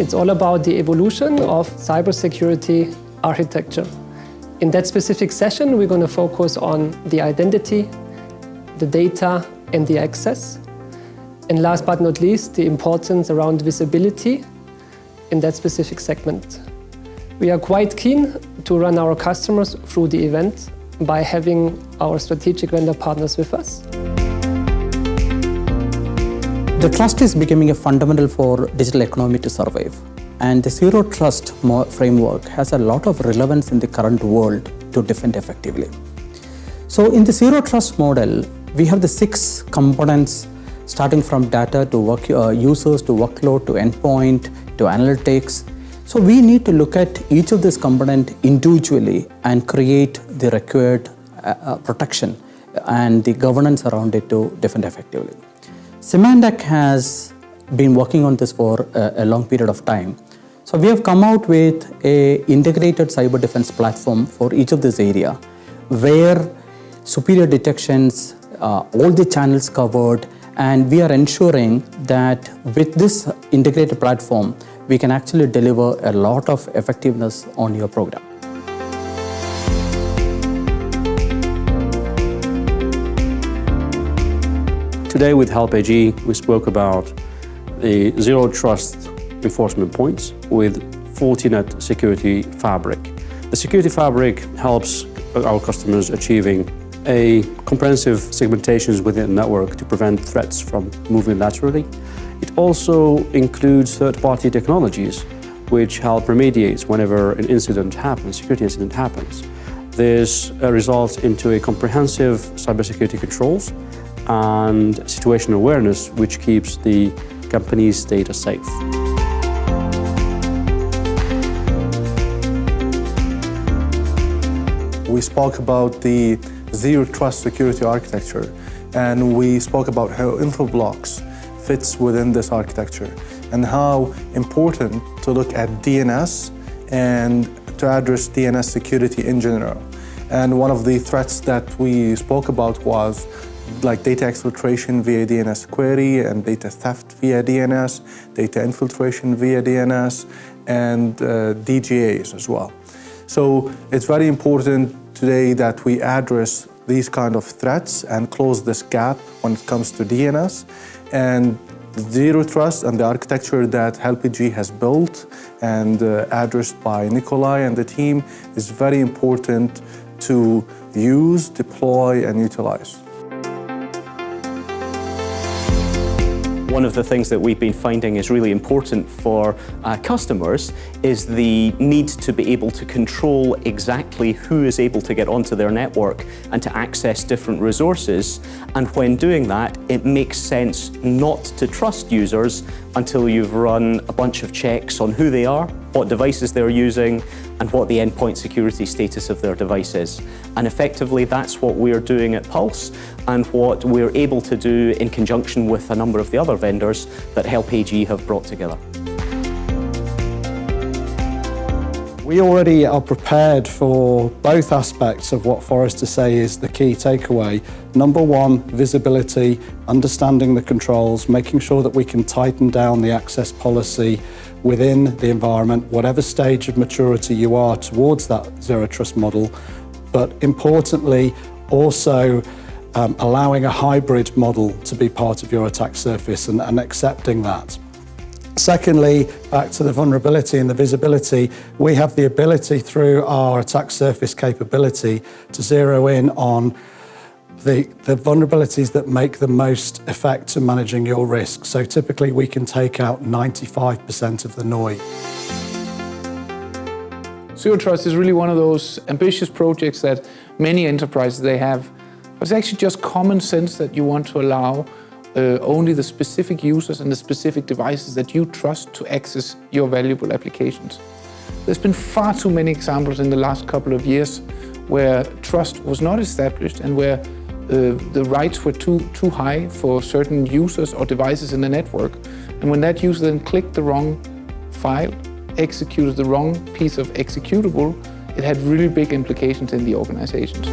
It's all about the evolution of cybersecurity architecture. In that specific session, we're going to focus on the identity, the data, and the access. And last but not least, the importance around visibility in that specific segment. We are quite keen to run our customers through the event by having our strategic vendor partners with us. The trust is becoming a fundamental for digital economy to survive. And the zero trust framework has a lot of relevance in the current world to defend effectively. So in the zero trust model, we have the 6 components starting from data to users to workload to endpoint to analytics. So we need to look at each of these components individually and create the required protection and the governance around it to defend effectively. Symantec has been working on this for a long period of time. So we have come out with an integrated cyber defense platform for each of this area, where superior detections, all the channels covered, and we are ensuring that with this integrated platform, we can actually deliver a lot of effectiveness on your program. Today with Help AG, we spoke about the zero trust enforcement points with Fortinet Security Fabric. The Security Fabric helps our customers achieving a comprehensive segmentations within the network to prevent threats from moving laterally. It also includes third-party technologies which help remediate whenever an incident happens, security incident happens. This results into a comprehensive cybersecurity controls and situational awareness which keeps the company's data safe. We spoke about the zero trust security architecture, and we spoke about how Infoblox fits within this architecture and how important to look at DNS and to address DNS security in general. And one of the threats that we spoke about was like data exfiltration via DNS query and data theft via DNS, data infiltration via DNS, and DGAs as well. So it's very important today that we address these kind of threats and close this gap when it comes to DNS. And zero trust and the architecture that Help AG has built and addressed by Nikolai and the team is very important to use, deploy, and utilize. One of the things that we've been finding is really important for customers is the need to be able to control exactly who is able to get onto their network and to access different resources. And when doing that, it makes sense not to trust users until you've run a bunch of checks on who they are, what devices they're using, and what the endpoint security status of their device is. And effectively, that's what we're doing at Pulse and what we're able to do in conjunction with a number of the other vendors that Help AG have brought together. We already are prepared for both aspects of what Forrester say is the key takeaway. Number one, visibility, understanding the controls, making sure that we can tighten down the access policy within the environment, whatever stage of maturity you are towards that zero trust model, but importantly, also allowing a hybrid model to be part of your attack surface and accepting that. Secondly, back to the vulnerability and the visibility, we have the ability through our attack surface capability to zero in on the vulnerabilities that make the most effect to managing your risk. So typically we can take out 95% of the noise. Zero Trust is really one of those ambitious projects that many enterprises they have. It's actually just common sense that you want to allow only the specific users and the specific devices that you trust to access your valuable applications. There's been far too many examples in the last couple of years where trust was not established and where the rights were too high for certain users or devices in the network. And when that user then clicked the wrong file, executed the wrong piece of executable, it had really big implications in the organizations.